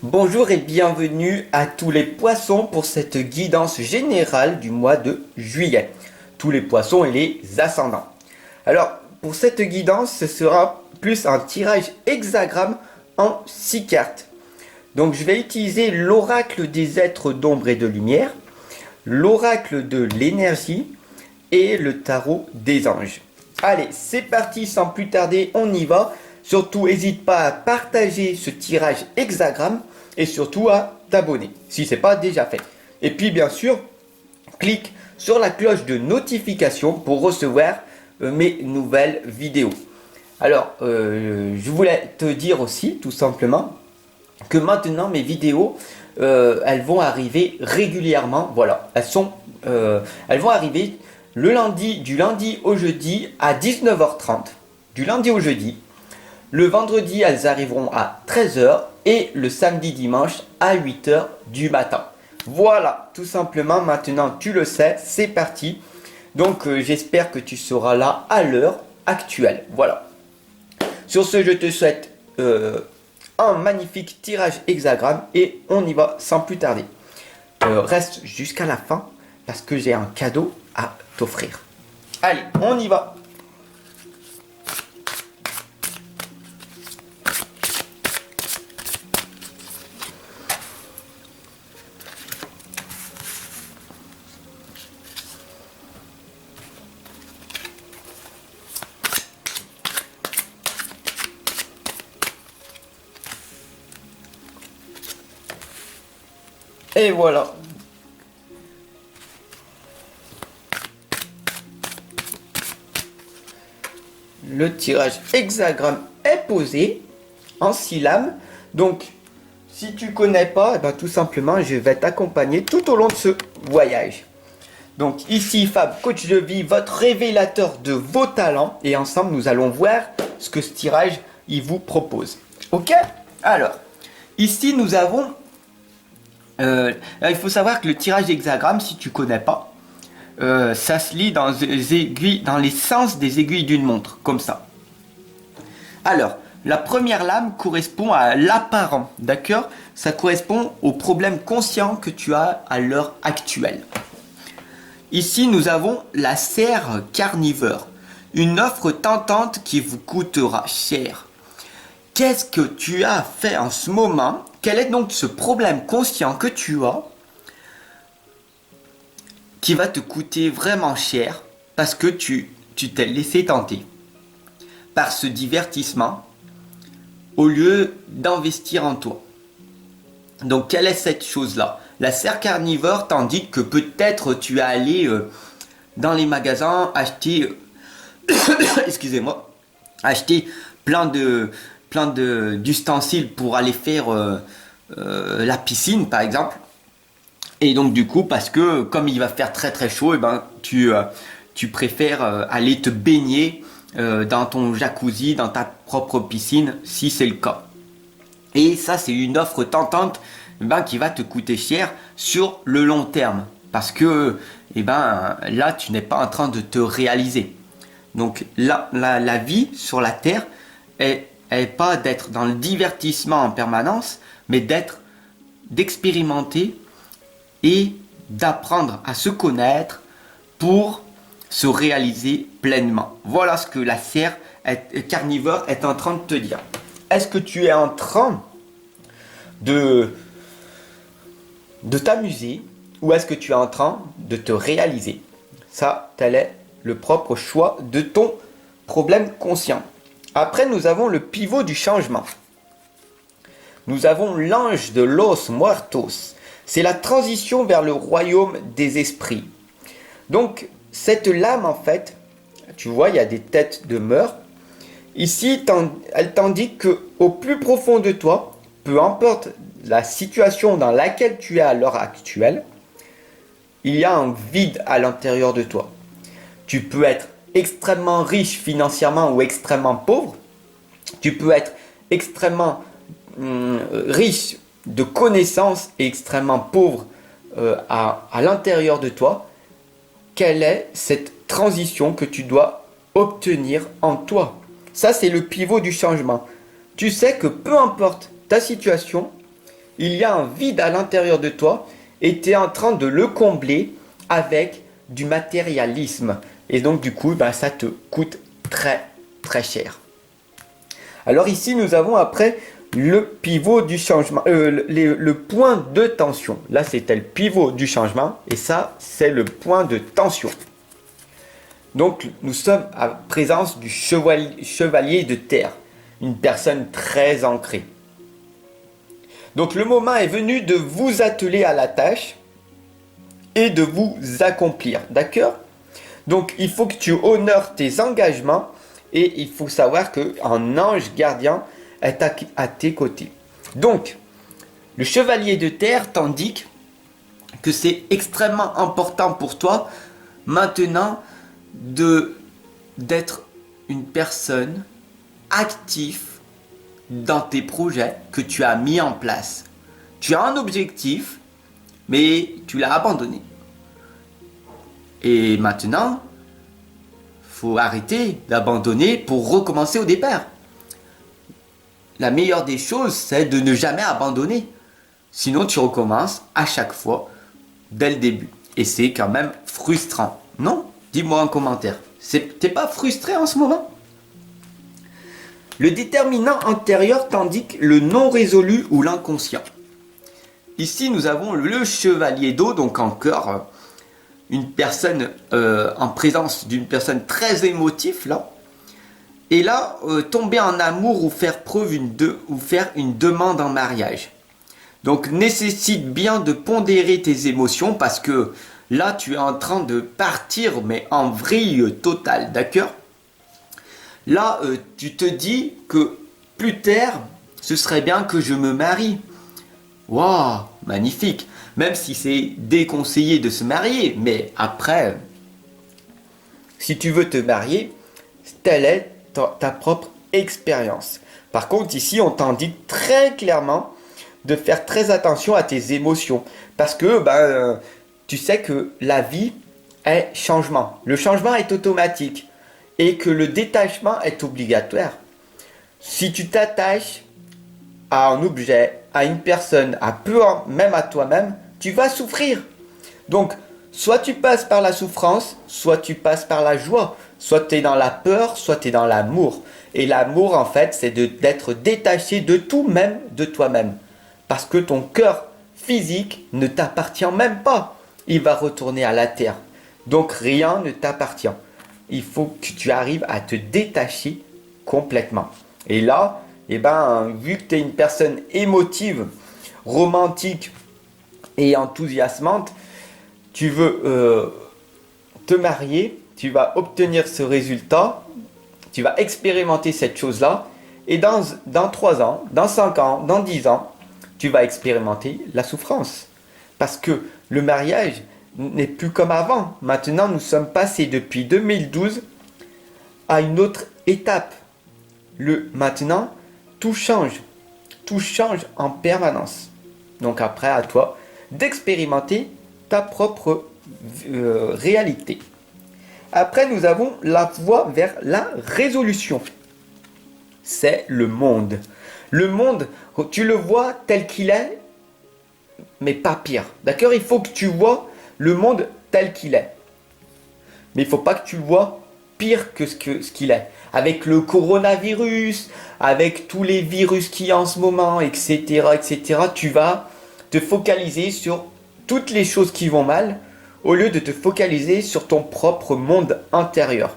Bonjour et bienvenue à tous les poissons pour cette guidance générale du mois de juillet. Tous les poissons et les ascendants. Alors, pour cette guidance, ce sera plus un tirage hexagramme en 6 cartes. Donc, je vais utiliser l'oracle des êtres d'ombre et de lumière, l'oracle de l'énergie et le tarot des anges. Allez, c'est parti, sans plus tarder, on y va. Surtout, n'hésite pas à partager ce tirage hexagramme et surtout à t'abonner si ce n'est pas déjà fait. Et puis, bien sûr, clique sur la cloche de notification pour recevoir mes nouvelles vidéos. Alors, je voulais te dire aussi, tout simplement, que maintenant mes vidéos, elles vont arriver régulièrement. Voilà, elles vont arriver du lundi au jeudi à 19h30, du lundi au jeudi. Le vendredi, elles arriveront à 13h et le samedi dimanche à 8h du matin. Voilà, tout simplement, maintenant tu le sais, c'est parti. Donc j'espère que tu seras là à l'heure actuelle. Voilà. Sur ce, je te souhaite un magnifique tirage hexagramme et on y va sans plus tarder. Reste jusqu'à la fin parce que j'ai un cadeau à t'offrir. Allez, on y va. Et voilà. Le tirage hexagramme est posé en 6 lames. Donc, si tu connais pas, tout simplement, je vais t'accompagner tout au long de ce voyage. Donc, ici, Fab, coach de vie, votre révélateur de vos talents. Et ensemble, nous allons voir ce que ce tirage, il vous propose. Ok? Alors, ici, nous avons... il faut savoir que le tirage hexagramme, si tu connais pas, ça se lit dans les sens des aiguilles d'une montre, comme ça. Alors, la première lame correspond à l'apparent, d'accord? Ça correspond au problème conscient que tu as à l'heure actuelle. Ici, nous avons la serre carnivore, une offre tentante qui vous coûtera cher. Qu'est-ce que tu as fait en ce moment? Quel est donc ce problème conscient que tu as qui va te coûter vraiment cher parce que tu t'es laissé tenter par ce divertissement au lieu d'investir en toi. Donc, quelle est cette chose-là? La serre carnivore t'indique que peut-être tu es allé dans les magasins acheter, excusez-moi, acheter plein d'ustensiles pour aller faire la piscine, par exemple. Et donc du coup, parce que comme il va faire très très chaud, tu préfères aller te baigner dans ton jacuzzi, dans ta propre piscine, si c'est le cas. Et ça, c'est une offre tentante qui va te coûter cher sur le long terme. Parce que là, tu n'es pas en train de te réaliser. Donc la vie sur la Terre est pas d'être dans le divertissement en permanence, mais d'expérimenter et d'apprendre à se connaître pour se réaliser pleinement. Voilà ce que la serre carnivore est en train de te dire. Est-ce que tu es en train de t'amuser ou est-ce que tu es en train de te réaliser? Ça, tel est le propre choix de ton problème conscient. Après, nous avons le pivot du changement. Nous avons l'ange de los muertos. C'est la transition vers le royaume des esprits. Donc, cette lame, en fait, tu vois, il y a des têtes de meurtre. Ici, elle t'indique qu'au plus profond de toi, peu importe la situation dans laquelle tu es à l'heure actuelle, il y a un vide à l'intérieur de toi. Tu peux être extrêmement riche financièrement ou extrêmement pauvre. Tu peux être extrêmement riche de connaissances et extrêmement pauvre à l'intérieur de toi. Quelle est cette transition que tu dois obtenir en toi? Ça, c'est le pivot du changement. Tu sais que peu importe ta situation, il y a un vide à l'intérieur de toi et tu es en train de le combler avec du matérialisme. Et donc du coup, ça te coûte très très cher. Alors ici, nous avons après le pivot du changement, le point de tension. Là, c'était le pivot du changement et ça, c'est le point de tension. Donc, nous sommes à présence du chevalier de terre, une personne très ancrée. Donc, le moment est venu de vous atteler à la tâche et de vous accomplir, d'accord? Donc, il faut que tu honores tes engagements et il faut savoir qu'un ange gardien est à tes côtés. Donc, le chevalier de terre t'indique que c'est extrêmement important pour toi maintenant d'être une personne active dans tes projets que tu as mis en place. Tu as un objectif, mais tu l'as abandonné. Et maintenant, faut arrêter d'abandonner pour recommencer au départ. La meilleure des choses, c'est de ne jamais abandonner. Sinon, tu recommences à chaque fois, dès le début. Et c'est quand même frustrant. Non? Dis-moi en commentaire. T'es pas frustré en ce moment? Le déterminant antérieur t'indique le non résolu ou l'inconscient. Ici, nous avons le chevalier d'eau, donc encore une personne en présence d'une personne très émotive là. Et là, tomber en amour ou faire ou faire une demande en mariage. Donc nécessite bien de pondérer tes émotions parce que là tu es en train de partir mais en vrille totale, d'accord? Là tu te dis que plus tard ce serait bien que je me marie. Waouh, magnifique! Même si c'est déconseillé de se marier, mais après, si tu veux te marier, telle est ta propre expérience. Par contre, ici, on t'indique très clairement de faire très attention à tes émotions. Parce que tu sais que la vie est changement. Le changement est automatique et que le détachement est obligatoire. Si tu t'attaches à un objet, à une personne, même à toi-même, tu vas souffrir. Donc, soit tu passes par la souffrance, soit tu passes par la joie. Soit tu es dans la peur, soit tu es dans l'amour. Et l'amour, en fait, c'est d'être détaché de tout, même de toi-même. Parce que ton cœur physique ne t'appartient même pas. Il va retourner à la terre. Donc, rien ne t'appartient. Il faut que tu arrives à te détacher complètement. Et là, vu que tu es une personne émotive, romantique et enthousiasmante, tu veux te marier, tu vas obtenir ce résultat, tu vas expérimenter cette chose-là, et dans 3 ans, dans 5 ans, dans 10 ans, tu vas expérimenter la souffrance. Parce que le mariage n'est plus comme avant. Maintenant, nous sommes passés depuis 2012 à une autre étape. Maintenant, tout change. Tout change en permanence. Donc après, à toi d'expérimenter ta propre réalité. Après, nous avons la voie vers la résolution. C'est le monde. Le monde, tu le vois tel qu'il est, mais pas pire. D'accord? Il faut que tu vois le monde tel qu'il est. Mais il ne faut pas que tu le vois pire que ce qu'il est. Avec le coronavirus, avec tous les virus qu'il y a en ce moment, etc., tu vas te focaliser sur toutes les choses qui vont mal, au lieu de te focaliser sur ton propre monde intérieur.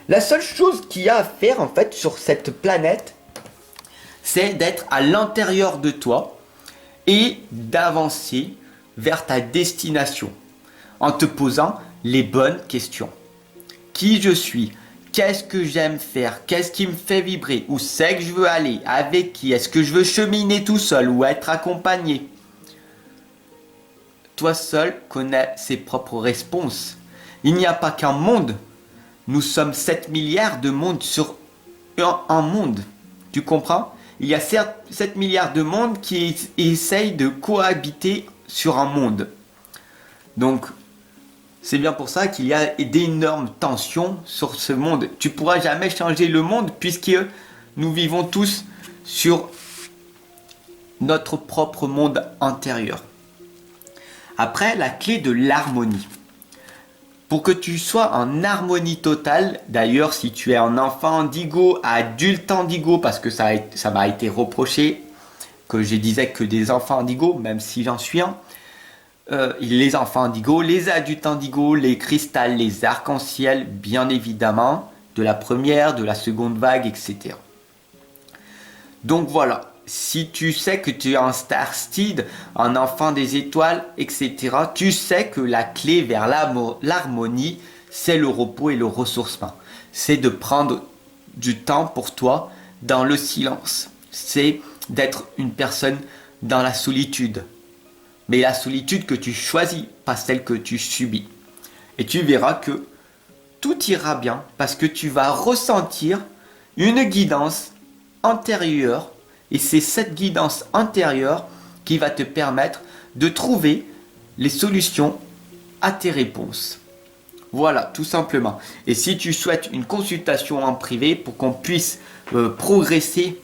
La seule chose qu'il y a à faire en fait sur cette planète, c'est d'être à l'intérieur de toi et d'avancer vers ta destination en te posant les bonnes questions. Qui je suis? Qu'est-ce que j'aime faire? Qu'est-ce qui me fait vibrer? Où c'est que je veux aller? Avec qui? Est-ce que je veux cheminer tout seul ou être accompagné? Toi seul connais ses propres réponses. Il n'y a pas qu'un monde. Nous sommes 7 milliards de mondes sur un monde. Tu comprends? Il y a 7 milliards de mondes qui essayent de cohabiter sur un monde. Donc, c'est bien pour ça qu'il y a d'énormes tensions sur ce monde. Tu ne pourras jamais changer le monde puisque nous vivons tous sur notre propre monde intérieur. Après, la clé de l'harmonie. Pour que tu sois en harmonie totale, d'ailleurs si tu es un enfant indigo, adulte indigo, parce que ça m'a été reproché que je disais que des enfants indigo, même si j'en suis un, les enfants indigo, les adultes indigo, les cristals, les arcs-en-ciel, bien évidemment, de la première, de la seconde vague, etc. Donc voilà, si tu sais que tu es un starseed, un enfant des étoiles, etc., tu sais que la clé vers l'harmonie, c'est le repos et le ressourcement. C'est de prendre du temps pour toi dans le silence. C'est d'être une personne dans la solitude. Mais la solitude que tu choisis, pas celle que tu subis. Et tu verras que tout ira bien parce que tu vas ressentir une guidance intérieure. Et c'est cette guidance intérieure qui va te permettre de trouver les solutions à tes réponses. Voilà, tout simplement. Et si tu souhaites une consultation en privé pour qu'on puisse progresser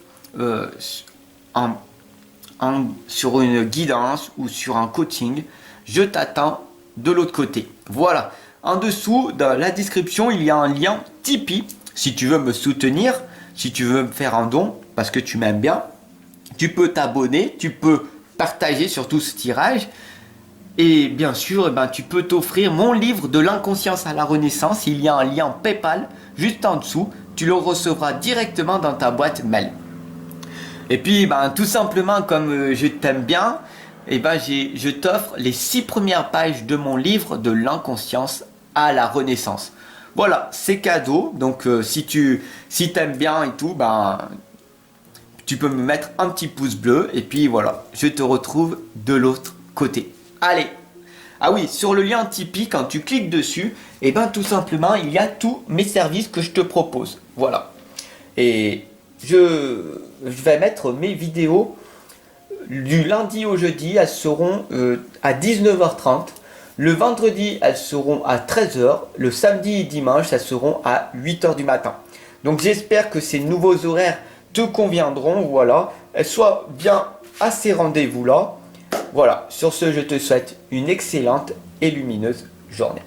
sur une guidance ou sur un coaching, je t'attends de l'autre côté. Voilà. En dessous, dans la description, il y a un lien Tipeee. Si tu veux me soutenir, si tu veux me faire un don, parce que tu m'aimes bien, tu peux t'abonner, tu peux partager surtout ce tirage. Et bien sûr, tu peux t'offrir mon livre de l'inconscience à la renaissance. Il y a un lien PayPal juste en dessous. Tu le recevras directement dans ta boîte mail. Et puis, tout simplement, comme je t'aime bien, je t'offre les 6 premières pages de mon livre de l'inconscience à la renaissance. Voilà, c'est cadeau. Donc, si t'aimes bien et tout, tu peux me mettre un petit pouce bleu. Et puis voilà, je te retrouve de l'autre côté. Allez. Ah oui, sur le lien Tipeee, quand tu cliques dessus, tout simplement, il y a tous mes services que je te propose. Voilà. Et je vais mettre mes vidéos du lundi au jeudi, elles seront à 19h30. Le vendredi, elles seront à 13h. Le samedi et dimanche, elles seront à 8h du matin. Donc j'espère que ces nouveaux horaires te conviendront. Voilà. Sois bien à ces rendez-vous-là. Voilà. Sur ce, je te souhaite une excellente et lumineuse journée.